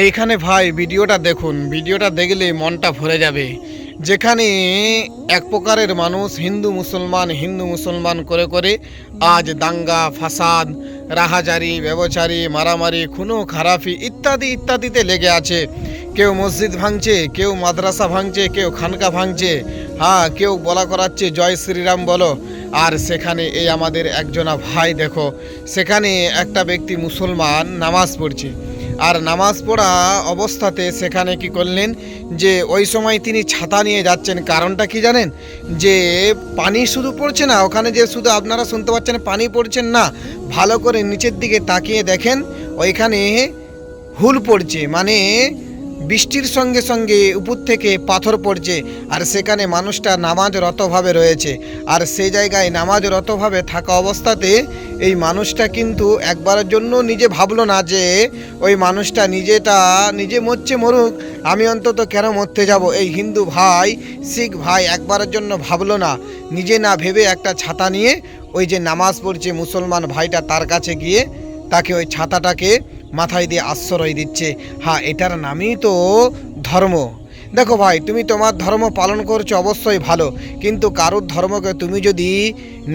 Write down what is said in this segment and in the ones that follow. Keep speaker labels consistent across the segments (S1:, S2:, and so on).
S1: এইখানে ভাই ভিডিওটা দেখুন, ভিডিওটা দেখলে মনটা ভরে যাবে। যেখানে এক প্রকারের মানুষ হিন্দু মুসলমান করে করে আজ দাঙ্গা ফাসাদ, রাহাজারি, ব্যবচারী, মারামারি, খুনো খারাপি ইত্যাদি ইত্যাদিতে লেগে আছে। কেউ মসজিদ ভাঙছে, কেউ মাদ্রাসা ভাঙছে, কেউ খানকা ভাঙছে, হ্যাঁ কেউ বলা করাচ্ছে জয় শ্রীরাম বলো। আর সেখানে এই আমাদের একজনা ভাই দেখো, সেখানে একটা ব্যক্তি মুসলমান নামাজ পড়ছে, আর নামাজ পড়া অবস্থাতে সেখানে কি করলেন যে ওই সময় তিনি ছাতা নিয়ে যাচ্ছেন। কারণটা কি জানেন? যে পানি শুধু পড়ছে না ওখানে, যে শুধু আপনারা শুনতে পাচ্ছেন পানি পড়ছেন না, ভালো করে নিচের দিকে তাকিয়ে দেখেন ওইখানে হুল পড়ছে, মানে বৃষ্টির সঙ্গে সঙ্গে উপর থেকে পাথর পড়ছে। আর সেখানে মানুষটা নামাজরতভাবে রয়েছে, আর সেই জায়গায় নামাজরতভাবে থাকা অবস্থাতে এই মানুষটা কিন্তু একবারের জন্য নিজে ভাবলো না যে ওই মানুষটা নিজে মরছে মরুক, আমি অন্তত কেন মরতে যাব। এই হিন্দু ভাই, শিখ ভাই একবারের জন্য ভাবলো না, নিজে না ভেবে একটা ছাতা নিয়ে ওই যে নামাজ পড়ছে মুসলমান ভাইটা তার কাছে গিয়ে তাকে ওই ছাতাটাকে মাথায় দিয়ে আশ্রয় দিচ্ছে। হ্যাঁ, এটার নামই তো ধর্ম। দেখো ভাই, তুমি তোমার ধর্ম পালন করছো অবশ্যই ভালো, কিন্তু কারোর ধর্মকে তুমি যদি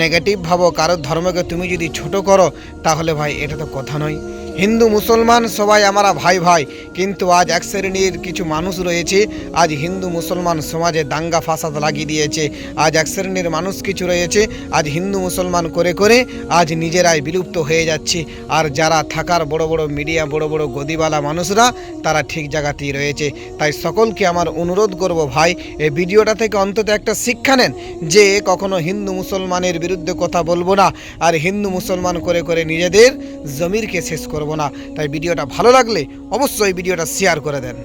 S1: নেগেটিভ ভাবো, কারোর ধর্মকে তুমি যদি ছোট করো, তাহলে ভাই এটা তো কথা নয়। হিন্দু মুসলমান সবাই আমরা ভাই ভাই, কিন্তু আজ এক শ্রেণীর কিছু মানুষ রয়েছে আজ হিন্দু মুসলমান সমাজে দাঙ্গা ফাসাদ লাগিয়ে দিয়েছে। আজ এক শ্রেণীর মানুষ কিছু রয়েছে আজ হিন্দু মুসলমান করে করে আজ নিজেরাই বিলুপ্ত হয়ে যাচ্ছে। আর যারা থাকার বড় বড় মিডিয়া, বড় বড় গদিওয়ালা মানুষরা, তারা ঠিক জায়গাতেই রয়েছে। তাই সকলকে আমার অনুরোধ করব ভাই, এই ভিডিওটা থেকে অন্তত একটা শিক্ষা নেন যে কখনো হিন্দু মুসলমানের বিরুদ্ধে কথা বলবো না, আর হিন্দু মুসলমান করে করে নিজেদের জমিরকে শেষ করব না। তাই ভিডিওটা ভালো লাগলে অবশ্যই ভিডিওটা শেয়ার করে দেন।